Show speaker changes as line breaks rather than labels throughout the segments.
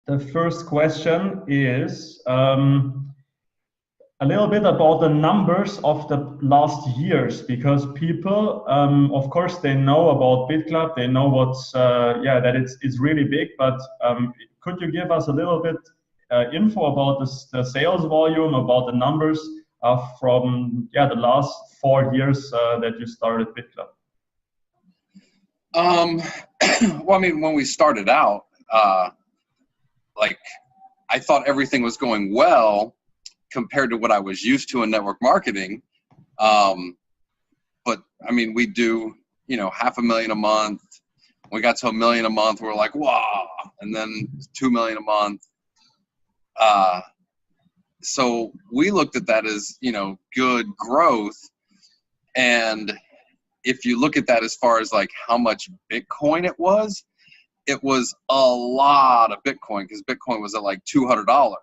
The first question is a little bit about the numbers of the last years, because people, of course, they know about Bitclub, they know what's, that it's really big, but could you give us a little bit info about the sales volume, about the numbers from the last 4 years that you started Bitclub?
Well, I mean, when we started out, I thought everything was going well compared to what I was used to in network marketing. But I mean, we do, $500,000 a month. We got to $1 million a month. We're like, wow. And then $2 million a month. So we looked at that as, good growth. And if you look at that as far as like how much Bitcoin it was a lot of Bitcoin, because Bitcoin was at like $200.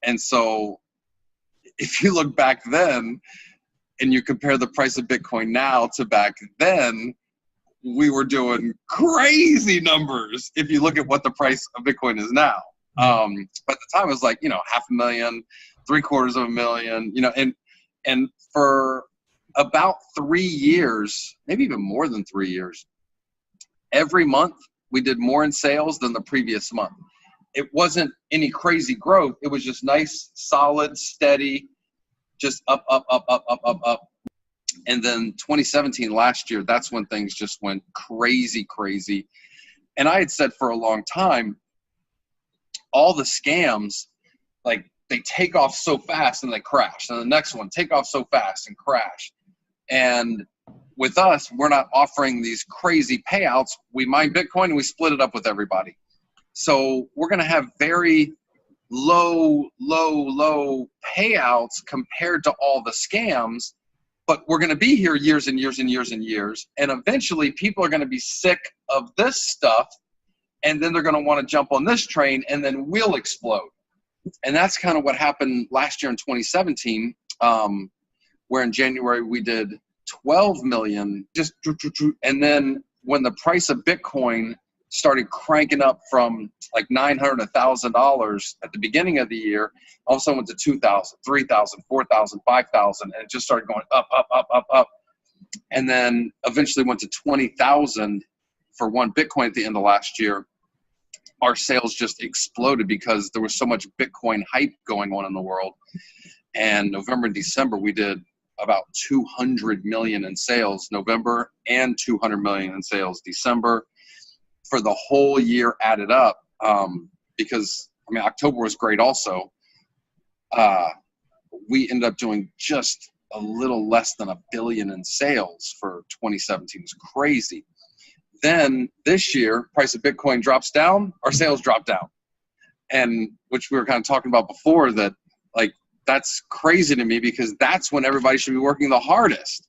And so if you look back then and you compare the price of Bitcoin now to back then, we were doing crazy numbers if you look at what the price of Bitcoin is now. But at the time it was like, $500,000, $750,000, and for about 3 years, maybe even more than 3 years, every month we did more in sales than the previous month. It wasn't any crazy growth. It was just nice, solid, steady, just up. And then 2017, last year, that's when things just went crazy. And I had said for a long time, all the scams, like, they take off so fast and they crash. And the next one, take off so fast and crash. And with us, we're not offering these crazy payouts. We mine Bitcoin and we split it up with everybody. So we're going to have very low payouts compared to all the scams, but we're going to be here years and years and years and years. And eventually people are going to be sick of this stuff, and then they're going to want to jump on this train, and then we'll explode. And that's kind of what happened last year in 2017, where in January we did 12 million, and then when the price of Bitcoin started cranking up from like $900, $1,000 at the beginning of the year, all of a sudden went to 2,000, 3,000, 4,000, 5,000, and it just started going up. And then eventually went to 20,000 for one Bitcoin at the end of last year. Our sales just exploded because there was so much Bitcoin hype going on in the world. And November and December, we did about 200 million in sales, November, and 200 million in sales, December. For the whole year added up, because I mean, October was great also. We ended up doing just a little less than $1 billion in sales for 2017. It was crazy. Then this year, price of Bitcoin drops down, our sales drop down. And which we were kind of talking about before, that like, that's crazy to me, because that's when everybody should be working the hardest,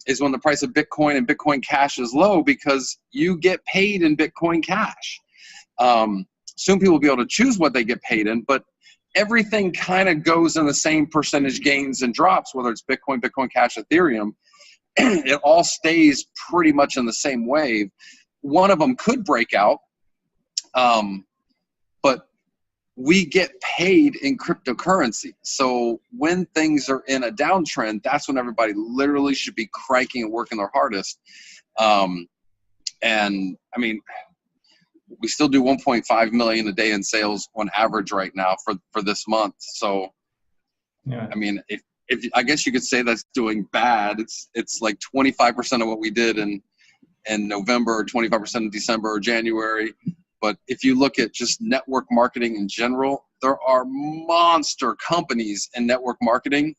is when the price of Bitcoin and Bitcoin Cash is low, because you get paid in Bitcoin Cash. Soon people will be able to choose what they get paid in, but everything kind of goes in the same percentage gains and drops, whether it's Bitcoin, Bitcoin Cash, Ethereum. It all stays pretty much in the same wave. One of them could break out, but we get paid in cryptocurrency. So when things are in a downtrend, that's when everybody literally should be cranking and working their hardest. And I mean, we still do 1.5 million a day in sales on average right now for this month. So, yeah. I mean, if I guess you could say that's doing bad. It's like 25% of what we did in November, or 25% in December or January. But if you look at just network marketing in general, there are monster companies in network marketing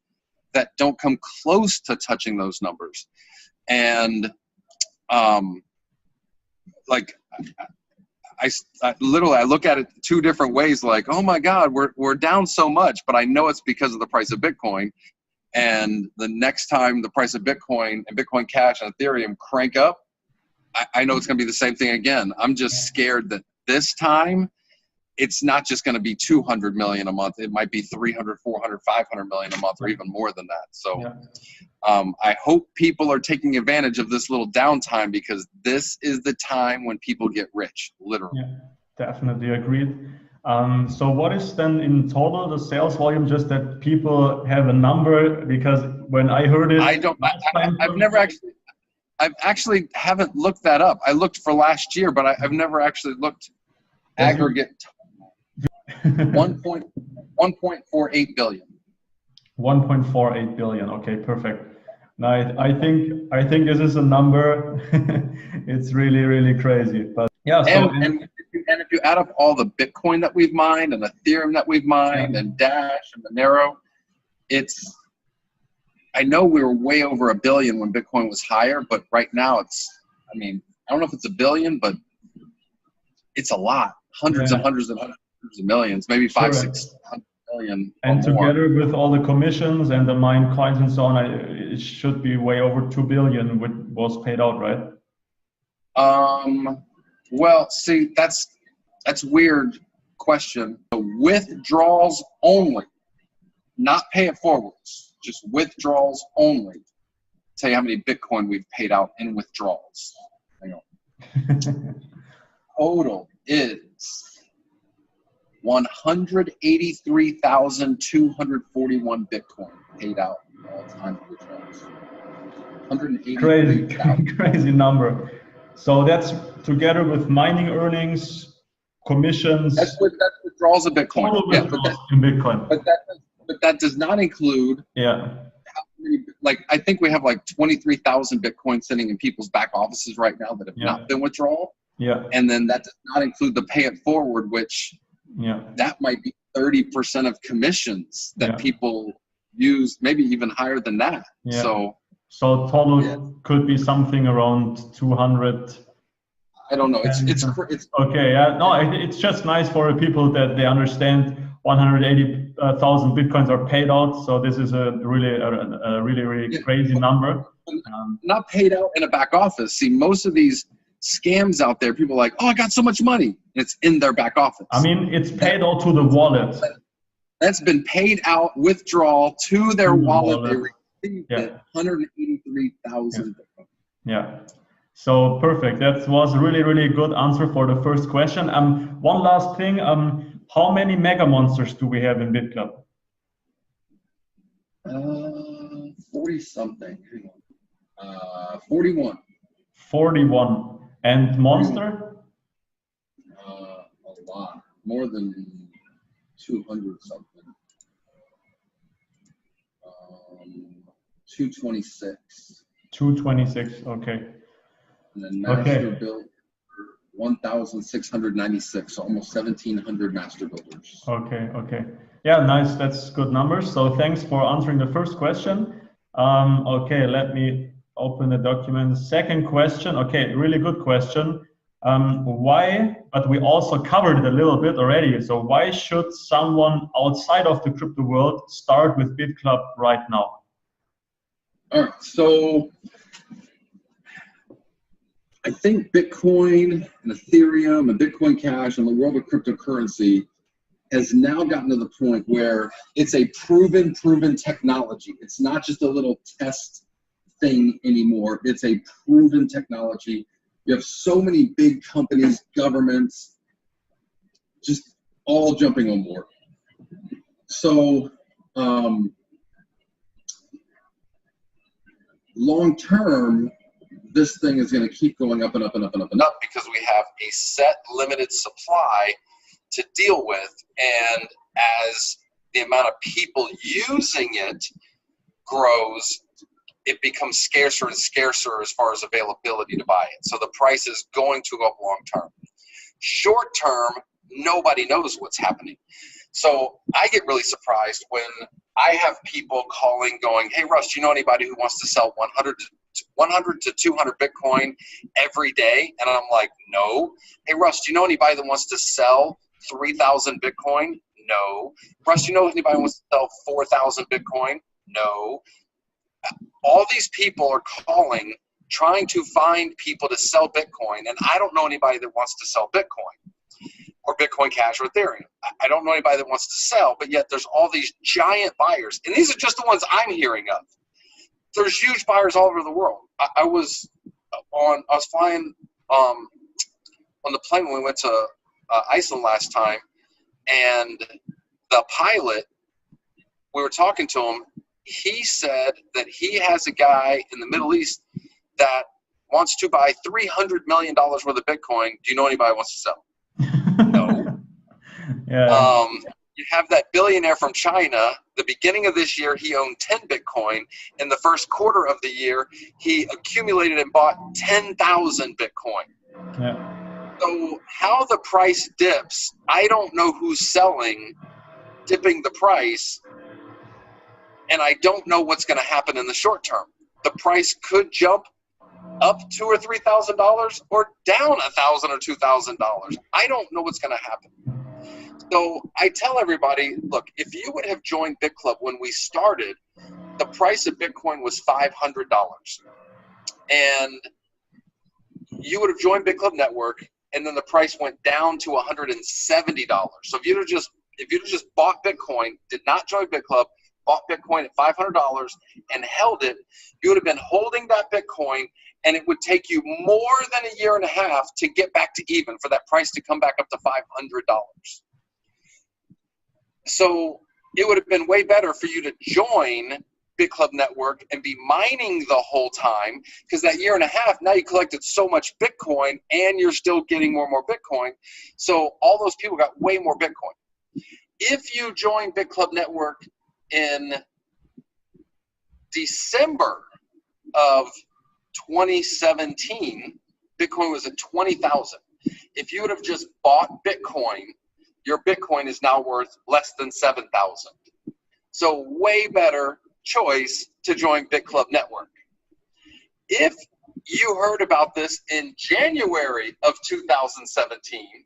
that don't come close to touching those numbers. And like I literally look at it two different ways, like, oh my God, we're down so much, but I know it's because of the price of Bitcoin. And the next time the price of Bitcoin and Bitcoin Cash and Ethereum crank up, I know it's going to be the same thing again. I'm just scared that this time it's not just going to be 200 million a month. It might be 300, 400, 500 million a month, or even more than that. So I hope people are taking advantage of this little downtime, because this is the time when people get rich, literally.
Yeah. Definitely agreed. So what is then in total the sales volume? Just that people have a number, because when I heard it,
I've actually haven't looked that up. I looked for last year, but I've never actually looked aggregate. 1.48 billion.
1.48 billion. Okay, perfect. Now I think this is a number. It's really, really crazy. But yeah. So
and if you add up all the Bitcoin that we've mined and Ethereum that we've mined and Dash and Monero, I know we were way over 1 billion when Bitcoin was higher, but right now it's, I mean, I don't know if it's 1 billion, but it's a lot. Hundreds and hundreds and hundreds of millions, maybe 500-600 million.
And together with all the commissions and the mined coins and so on, it should be way over 2 billion which was paid out, right?
Well, see, that's weird question. Withdrawals only, not pay it forwards, just withdrawals only. Tell you how many Bitcoin we've paid out in withdrawals. Hang on. Total is 183,241 Bitcoin paid out all time withdrawals. 183,000.
Crazy number. So that's together with mining earnings, commissions.
That's withdrawals of Bitcoin.
Yeah, in Bitcoin.
But that does not include.
Yeah.
Like, I think we have like 23,000 Bitcoin sitting in people's back offices right now that have not been withdrawal.
Yeah.
And then that does not include the pay it forward, which that might be 30% of commissions that people use, maybe even higher than that.
Yeah.
So
total could be something around 200.
I don't know. It's
okay. Yeah. No, it's just nice for the people that they understand 180,000 Bitcoins are paid out. So this is a really crazy number.
Not paid out in a back office. See, most of these scams out there, people are like, oh, I got so much money. It's in their back office.
I mean, it's paid out to the wallet.
That's been paid out, withdrawal to their wallet. They received 183,000.
Yeah. So perfect. That was a really, really good answer for the first question. One last thing. How many mega monsters do we have in Bitclub?
40 something. Hang on. 41.
41. And monster?
A lot. More than 200 something. 226.
226. Okay.
And then master build 1,696, so almost 1,700 master builders.
Okay. Yeah, nice. That's good numbers. So thanks for answering the first question. Okay, let me open the document. Second question. Okay, really good question. Why, but we also covered it a little bit already. So why should someone outside of the crypto world start with Bitclub right now?
All right, so I think Bitcoin and Ethereum and Bitcoin Cash and the world of cryptocurrency has now gotten to the point where it's a proven technology. It's not just a little test thing anymore. It's a proven technology. You have so many big companies, governments, just all jumping on board. So long term, this thing is going to keep going up and up and up and up and up because we have a set limited supply to deal with, and as the amount of people using it grows, it becomes scarcer and scarcer as far as availability to buy it. So the price is going to go up long term. Short term, nobody knows what's happening. So I get really surprised when I have people calling going, hey, Russ, do you know anybody who wants to sell 100 to 200 Bitcoin every day? And I'm like, no. Hey, Russ, do you know anybody that wants to sell 3,000 Bitcoin? No. Russ, do you know anybody who wants to sell 4,000 Bitcoin? No. All these people are calling, trying to find people to sell Bitcoin, and I don't know anybody that wants to sell Bitcoin or Bitcoin Cash or Ethereum. I don't know anybody that wants to sell, but yet there's all these giant buyers, and these are just the ones I'm hearing of. There's huge buyers all over the world. I was flying on the plane when we went to Iceland last time, and the pilot, we were talking to him. He said that he has a guy in the Middle East that wants to buy $300 million worth of Bitcoin. Do you know anybody who wants to sell? No.
Yeah.
You have that billionaire from China. The beginning of this year, he owned 10 Bitcoin. In the first quarter of the year, he accumulated and bought 10,000 Bitcoin.
Yeah.
So how the price dips, I don't know who's selling, dipping the price, and I don't know what's going to happen in the short term. The price could jump up $2,000 or $3,000 or down $1,000 or $2,000. I don't know what's going to happen. So I tell everybody, look, if you would have joined Bitclub when we started, the price of Bitcoin was $500. And you would have joined Bitclub Network, and then the price went down to $170. So if you'd have just bought Bitcoin, did not join Bitclub, bought Bitcoin at $500 and held it, you would have been holding that Bitcoin, and it would take you more than a year and a half to get back to even for that price to come back up to $500. So it would have been way better for you to join Bitclub Network and be mining the whole time, because that year and a half, now you collected so much Bitcoin and you're still getting more and more Bitcoin. So all those people got way more Bitcoin. If you join Bitclub Network in December of 2017, Bitcoin was at 20,000. If you would have just bought Bitcoin, your Bitcoin is now worth less than 7,000. So way better choice to join Bitclub Network. If you heard about this in January of 2017,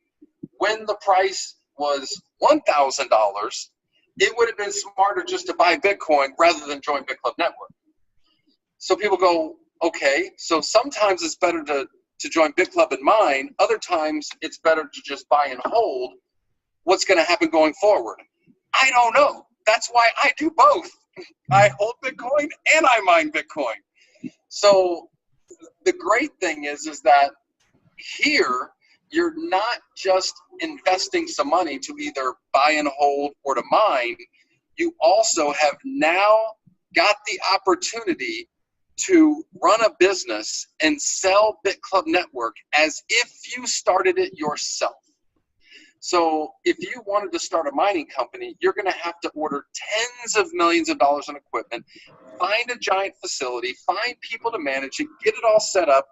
when the price was $1,000, it would have been smarter just to buy Bitcoin rather than join Bitclub Network. So people go, okay, so sometimes it's better to join Bitclub and mine. Other times it's better to just buy and hold. What's going to happen going forward? I don't know. That's why I do both. I hold Bitcoin and I mine Bitcoin. So the great thing is that here you're not just investing some money to either buy and hold or to mine. You also have now got the opportunity to run a business and sell Bitclub Network as if you started it yourself. So if you wanted to start a mining company, you're going to have to order tens of millions of dollars in equipment, find a giant facility, find people to manage it, get it all set up.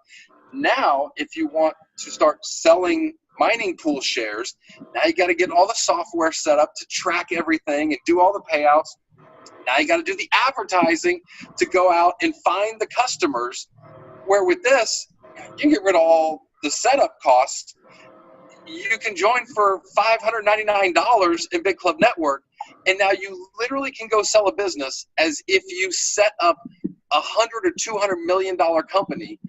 Now, if you want to start selling mining pool shares, now you got to get all the software set up to track everything and do all the payouts. Now you got to do the advertising to go out and find the customers, where with this, you can get rid of all the setup costs. You can join for $599 in Bitclub Network, and now you literally can go sell a business as if you set up $100 or $200 million company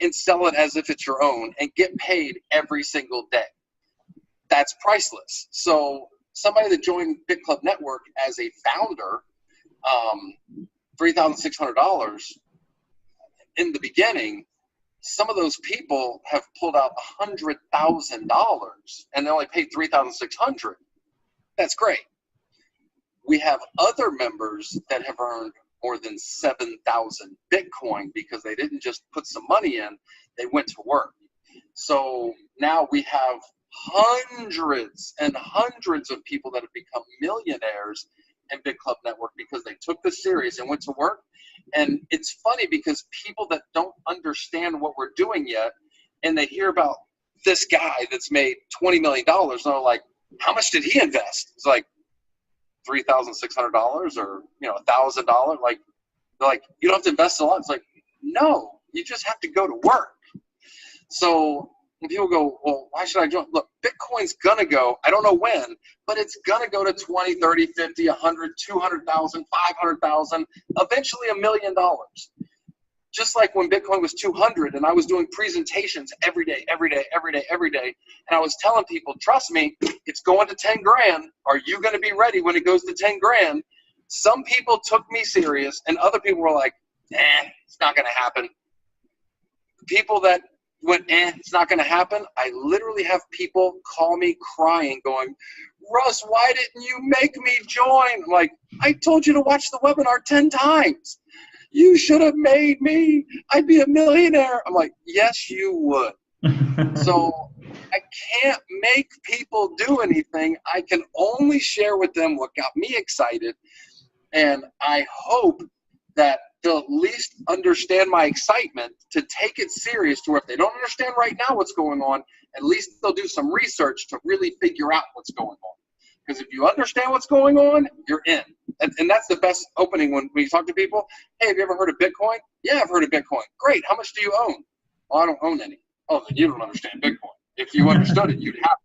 and sell it as if it's your own and get paid every single day. That's priceless. So somebody that joined Bitclub Network as a founder, $3,600 in the beginning, some of those people have pulled out $100,000 and they only paid $3,600. That's great. We have other members that have earned more than 7,000 Bitcoin because they didn't just put some money in, they went to work. So now we have hundreds and hundreds of people that have become millionaires in Bitclub Network because they took this serious and went to work. And it's funny because people that don't understand what we're doing yet, and they hear about this guy that's made $20 million, and they're like, how much did he invest? It's like $3,600 or $1,000. Like, they're like, you don't have to invest a lot. It's like, no, you just have to go to work. So when people go, well, why should I join? Look, Bitcoin's going to go, I don't know when, but it's going to go to 20, 30, 50, 100, 200,000, 500,000, eventually $1 million. Just like when Bitcoin was 200 and I was doing presentations every day, and I was telling people, trust me, it's going to 10 grand. Are you going to be ready when it goes to 10 grand? Some people took me serious and other people were like, it's not going to happen. People that went, it's not going to happen. I literally have people call me crying, going, Russ, why didn't you make me join? I'm like, I told you to watch the webinar 10 times. You should have made me. I'd be a millionaire. I'm like, yes, you would. So I can't make people do anything. I can only share with them what got me excited. And I hope that they'll at least understand my excitement to take it serious, to where if they don't understand right now what's going on, at least they'll do some research to really figure out what's going on. Because if you understand what's going on, you're in. And that's the best opening when you talk to people. Hey, have you ever heard of Bitcoin? Yeah, I've heard of Bitcoin. Great. How much do you own? Well, I don't own any. Oh, then you don't understand Bitcoin. If you understood it, you'd have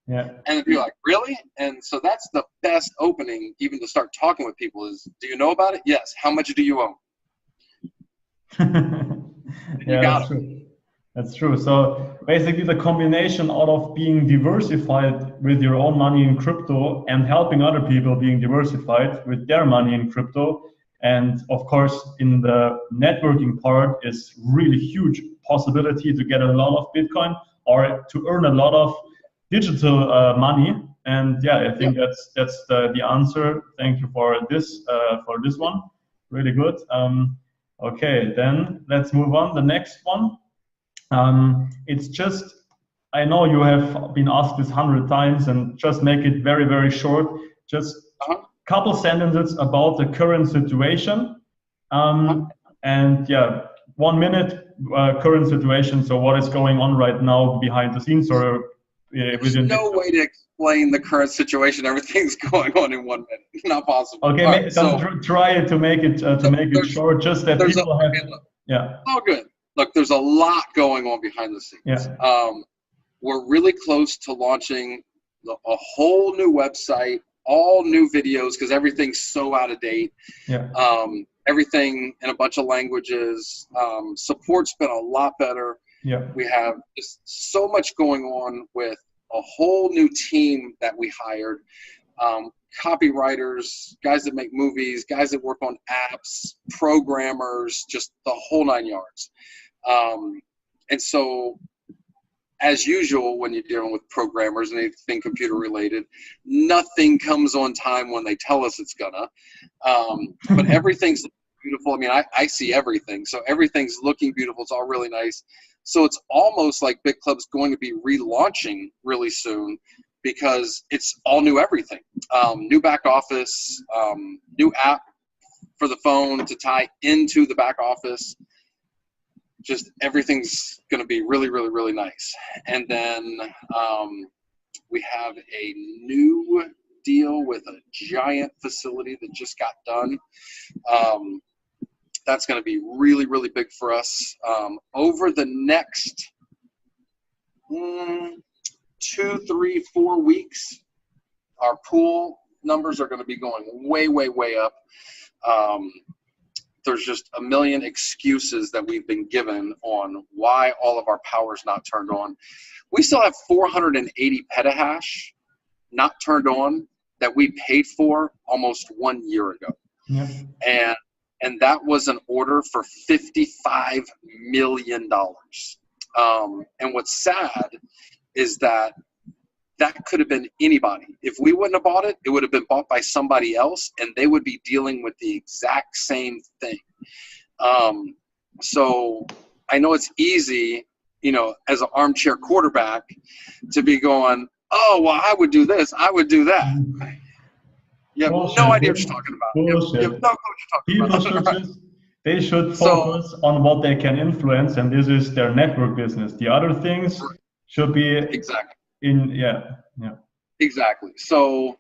it.
Yeah.
And if you're like, really? And so that's the best opening, even to start talking with people, is, do you know about it? Yes. How much do you own?
Yeah, that's true. That's true. So basically the combination out of being diversified with your own money in crypto and helping other people being diversified with their money in crypto, and of course in the networking part, is really huge possibility to get a lot of Bitcoin or to earn a lot of digital money. And yeah, I think that's the answer. Thank you for this one. Really good. Okay, then let's move on. The next one. It's just, I know you have been asked this 100 times, and just make it very, very short. Just a couple sentences about the current situation. And yeah, 1 minute current situation. So what is going on right now behind the scenes, or
there's no way to explain the current situation. Everything's going on in 1 minute. Not possible.
Okay, right, try to make it short, just that people have. Yeah.
Oh, good. Look, there's a lot going on behind the scenes.
Yeah.
We're really close to launching a whole new website, all new videos, because everything's so out of date.
Yeah.
Everything in a bunch of languages. Support's been a lot better.
Yeah.
We have just so much going on with a whole new team that we hired. Copywriters, guys that make movies, guys that work on apps, programmers, just the whole 9 yards. And so, as usual, when you're dealing with programmers and anything computer related, nothing comes on time when they tell us it's gonna. But everything's beautiful. I mean, I see everything. So everything's looking beautiful. It's all really nice. So it's almost like Bitclub's going to be relaunching really soon, because it's all new everything. New back office, new app for the phone to tie into the back office. Just everything's going to be really, really, really nice. And then we have a new deal with a giant facility that just got done. That's going to be really, really big for us. Over the next 2, 3, 4 weeks, our pool numbers are going to be going way, way, way up. There's just a million excuses that we've been given on why all of our power is not turned on. We still have 480 petahash not turned on that we paid for almost 1 year ago.
Yep.
And that was an order for $55 million. And what's sad is that could have been anybody. If we wouldn't have bought it, it would have been bought by somebody else, and they would be dealing with the exact same thing. So I know it's easy, as an armchair quarterback, to be going, oh, well, I would do this, I would do that. You have no idea what you're talking about. You have no clue what you're talking about.
They should focus on what they can influence, and this is their network business. The other things should be
exactly.
Exactly.
So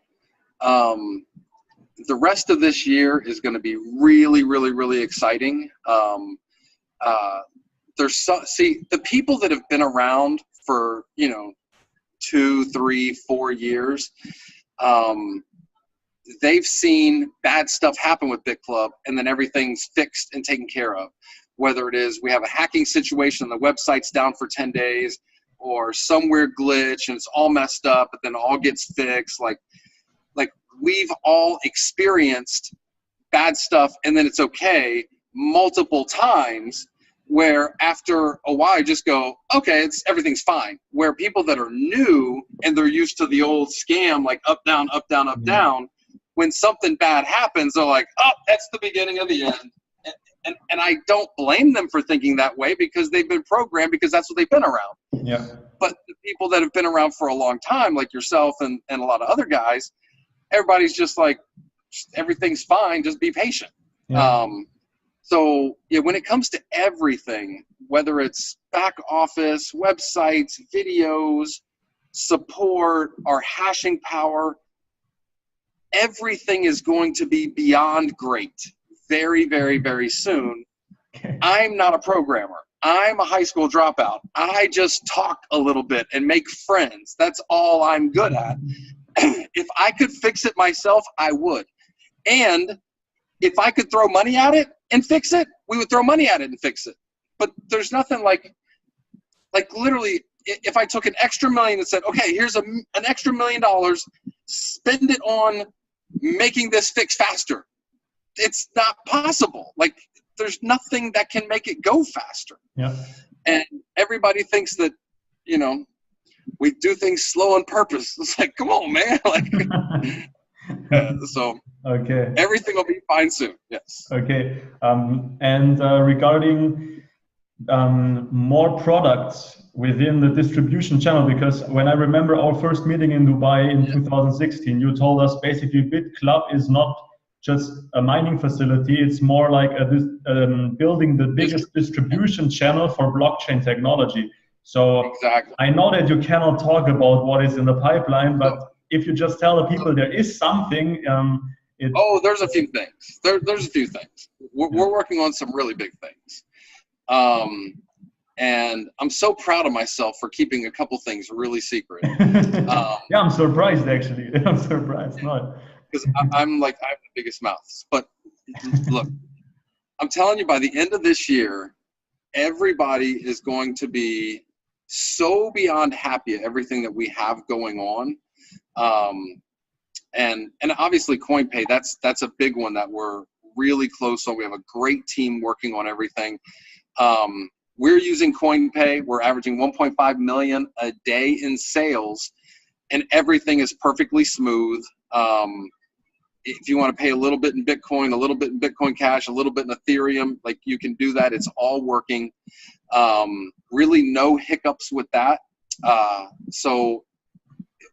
the rest of this year is going to be really, really, really exciting. The people that have been around for 2, 3, 4 years, they've seen bad stuff happen with Bitclub, and then everything's fixed and taken care of. Whether it is we have a hacking situation and the website's down for 10 days, or some weird glitch and it's all messed up, but then it all gets fixed. Like we've all experienced bad stuff, and then it's okay multiple times. where after a while you just go, okay, everything's fine. Where people that are new and they're used to the old scam, like up, down, up, down, up, down, when something bad happens, they're like, oh, that's the beginning of the end. And I don't blame them for thinking that way, because they've been programmed, because that's what they've been around.
Yeah.
But the people that have been around for a long time, like yourself and a lot of other guys, everybody's just like, everything's fine, just be patient.
Yeah.
So yeah, when it comes to everything, whether it's back office, websites, videos, support, our hashing power, everything is going to be beyond great very, very, very soon. I'm not a programmer. I'm a high school dropout. I just talk a little bit and make friends. That's all I'm good at. If I could fix it myself, I would. And if I could throw money at it and fix it, we would throw money at it and fix it. But there's nothing like literally, if I took an extra million and said, okay, here's an extra $1 million, spend it on making this fix faster. It's not possible. Like, there's nothing that can make it go faster.
Yeah.
And everybody thinks that, you know, we do things slow on purpose. It's like, come on, man. Like, so
okay,
everything will be fine soon. Yes.
Okay. And regarding more products within the distribution channel, because when I remember our first meeting in Dubai in 2016, you told us basically Bitclub is not just a mining facility, it's more like building the biggest distribution channel for blockchain technology. So
exactly.
I know that you cannot talk about what is in the pipeline, but if you just tell the people there is something,
there's a few things. There's a few things. We're working on some really big things. And I'm so proud of myself for keeping a couple things really secret.
Yeah, I'm surprised actually. I'm surprised, not.
Because I'm like, I have the biggest mouths. But look, I'm telling you, by the end of this year, everybody is going to be so beyond happy at everything that we have going on. And obviously CoinPay, that's a big one that we're really close on. We have a great team working on everything. We're using CoinPay. We're averaging 1.5 million a day in sales, and everything is perfectly smooth. If you want to pay a little bit in Bitcoin, a little bit in Bitcoin Cash, a little bit in Ethereum, like, you can do that. It's all working. Really no hiccups with that. So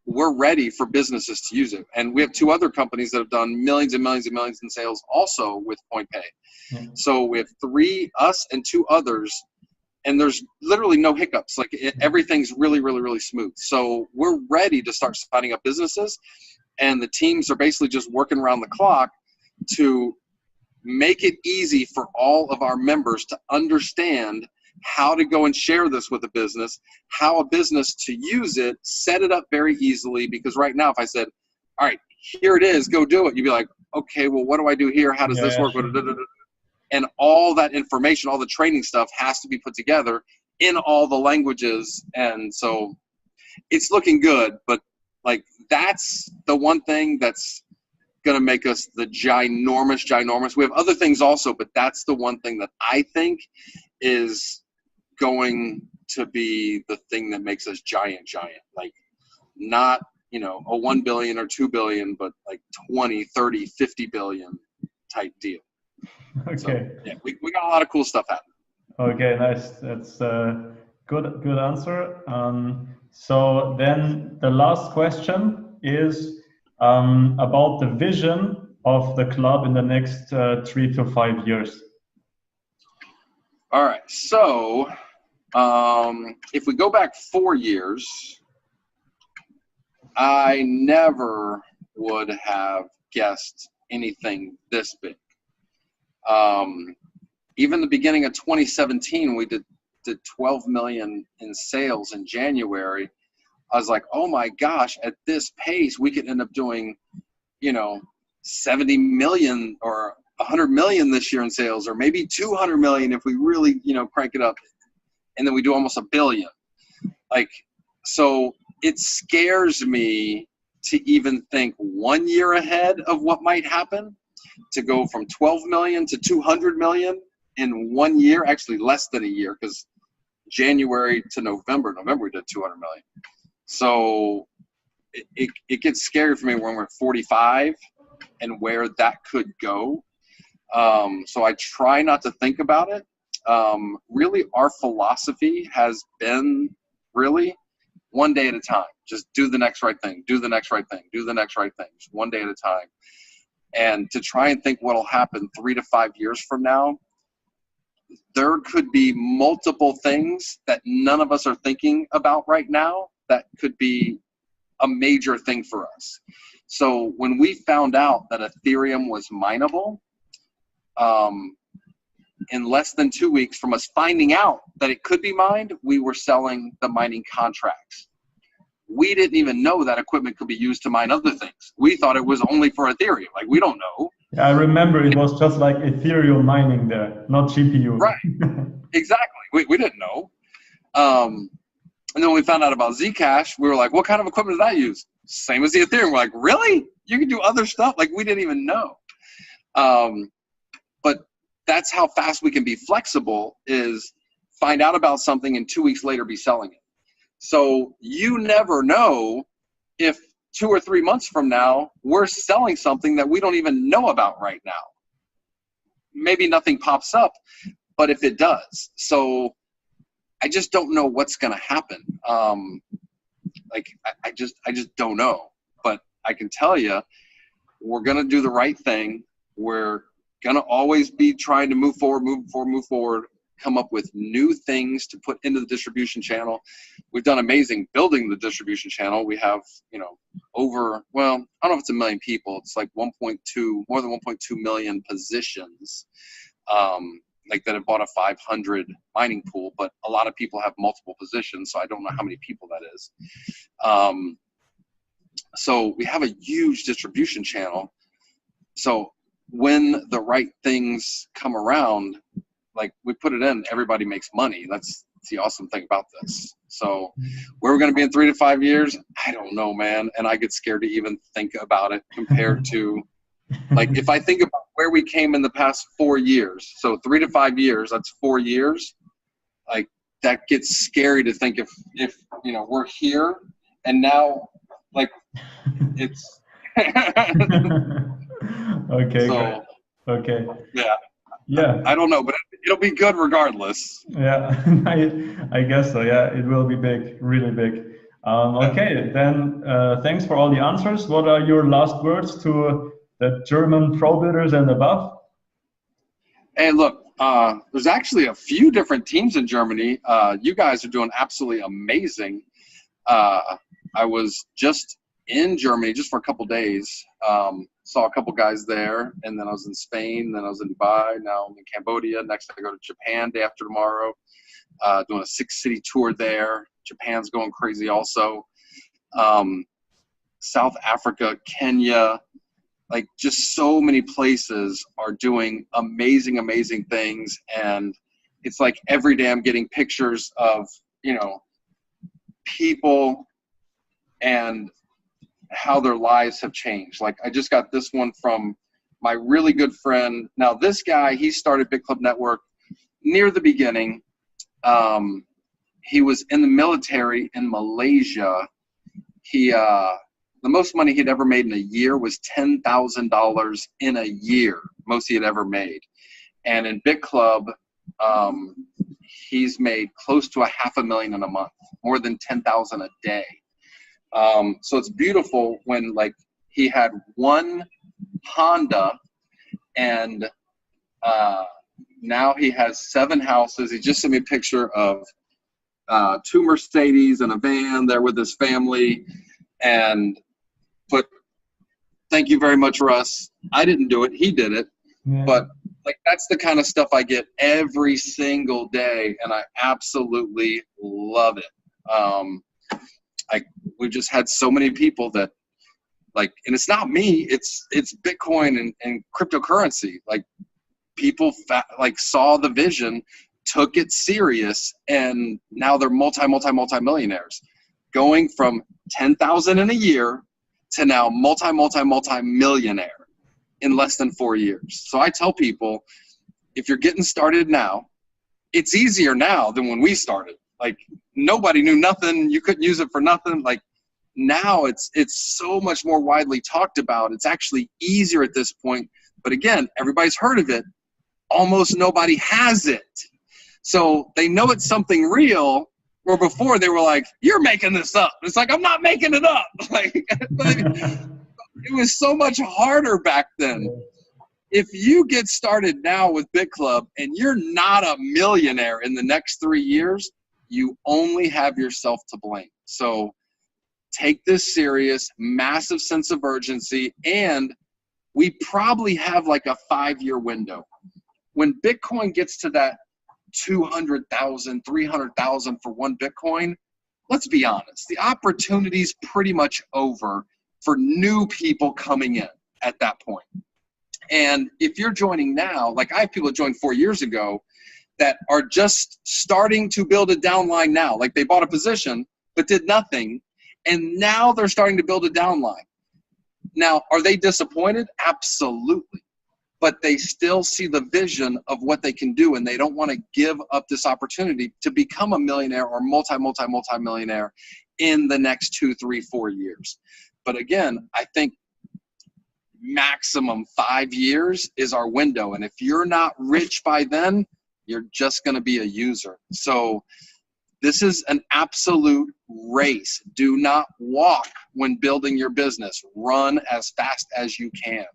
we're ready for businesses to use it. And we have 2 other companies that have done millions and millions and millions in sales also with CoinPay.
Yeah.
So we have 3, us and 2 others, and there's literally no hiccups. Like, everything's really, really, really smooth. So we're ready to start signing up businesses. And the teams are basically just working around the clock to make it easy for all of our members to understand how to go and share this with a business, how a business to use it, set it up very easily. Because right now, if I said, all right, here it is, go do it, you'd be like, okay, well, what do I do here? How does this work? And all that information, all the training stuff has to be put together in all the languages. And so it's looking good, but like, that's the one thing that's going to make us the ginormous. We have other things also, but that's the one thing that I think is going to be the thing that makes us giant. Like, not, you know, a 1 billion or 2 billion, but like 20, 30, 50 billion type deal.
Okay.
So, yeah, we got a lot of cool stuff happening.
Okay, nice. That's a good answer. So then the last question is about the vision of the club in the next 3 to 5 years.
All right. So if we go back 4 years, I never would have guessed anything this big. Even the beginning of 2017, we did 12 million in sales in January. I was like, oh my gosh, at this pace, we could end up doing, you know, 70 million or 100 million this year in sales, or maybe 200 million if we really, you know, crank it up. And then we do almost 1 billion. Like, so it scares me to even think 1 year ahead of what might happen, to go from 12 million to 200 million in 1 year, actually less than a year, because January to November we did 200 million. So it gets scary for me when we're at 45 and where that could go. So I try not to think about it. Really, our philosophy has been really one day at a time. Just do the next right thing, do the next right thing, do the next right thing, just one day at a time. And to try and think what'll happen 3 to 5 years from now, there could be multiple things that none of us are thinking about right now that could be a major thing for us. So when we found out that Ethereum was mineable, in less than 2 weeks from us finding out that it could be mined, we were selling the mining contracts. We didn't even know that equipment could be used to mine other things. We thought it was only for Ethereum. Like, we don't know.
Yeah, I remember it was just like Ethereum mining there, not GPU.
Right. Exactly. We didn't know. And then when we found out about Zcash, we were like, what kind of equipment does that use? Same as the Ethereum. We're like, really? You can do other stuff? Like, we didn't even know. But that's how fast we can be flexible, is find out about something and 2 weeks later be selling it. So you never know if 2 or 3 months from now, we're selling something that we don't even know about right now. Maybe nothing pops up, but if it does. So I just don't know what's going to happen. Like, I just don't know. But I can tell you, we're going to do the right thing. We're going to always be trying to move forward, come up with new things to put into the distribution channel. We've done amazing building the distribution channel. We have, over, well, I don't know if it's 1 million people. It's like more than 1.2 million positions, like that have bought a 500 mining pool, but a lot of people have multiple positions, so I don't know how many people that is. So we have a huge distribution channel. So when the right things come around, like, we put it in, everybody makes money. That's the awesome thing about this. So where we're going to be in 3 to 5 years, I don't know, man. And I get scared to even think about it compared to, like, if I think about where we came in the past 4 years, so 3 to 5 years, that's 4 years. Like, that gets scary to think if we're here and now, like, it's
okay.
So,
okay.
Yeah. I don't know, but it'll be good regardless.
Yeah, I guess so. Yeah, it will be big, really big. Okay, then thanks for all the answers. What are your last words to the German pro builders and above?
Hey, look, there's actually a few different teams in Germany. You guys are doing absolutely amazing. I was just in Germany just for a couple days. Saw a couple guys there, and then I was in Spain, then I was in Dubai, now I'm in Cambodia. Next I go to Japan day after tomorrow, doing a 6-city tour there. Japan's going crazy also. South Africa, Kenya, like, just so many places are doing amazing, amazing things. And it's like every day I'm getting pictures of, people and how their lives have changed. Like, I just got this one from my really good friend. Now, this guy, he started Bitclub Network near the beginning. He was in the military in Malaysia. He, the most money he'd ever made in a year was $10,000 in a year, most he had ever made. And in Bitclub, he's made close to $500,000 in a month, more than 10,000 a day. So it's beautiful when, like, he had one Honda and now he has 7 houses. He just sent me a picture of 2 Mercedes and a van there with his family. But thank you very much, Russ. I didn't do it. He did it. Yeah. But, like, that's the kind of stuff I get every single day, and I absolutely love it. We've just had so many people that, like, and it's not me, it's Bitcoin and cryptocurrency. Like, people saw the vision, took it serious, and now they're multi-millionaires, going from 10,000 in a year to now multi-millionaire in less than 4 years. So I tell people, if you're getting started now, it's easier now than when we started. Like, nobody knew nothing. You couldn't use it for nothing. Like, now it's so much more widely talked about. It's actually easier at this point. But again, everybody's heard of it. Almost nobody has it. So they know it's something real, where before they were like, you're making this up. It's like, I'm not making it up. Like, it was so much harder back then. If you get started now with Bitclub and you're not a millionaire in the next 3 years, you only have yourself to blame. So take this serious, massive sense of urgency, and we probably have like a 5-year window. When Bitcoin gets to that 200,000, 300,000 for one Bitcoin, let's be honest, the opportunity's pretty much over for new people coming in at that point. And if you're joining now, like I have people that joined 4 years ago that are just starting to build a downline now. Like they bought a position but did nothing, and now they're starting to build a downline. Now, are they disappointed? Absolutely. But they still see the vision of what they can do, and they don't want to give up this opportunity to become a millionaire or multi-millionaire in the next 2, 3, 4 years. But again, I think maximum 5 years is our window. And if you're not rich by then, you're just going to be a user. So this is an absolute race. Do not walk when building your business. Run as fast as you can.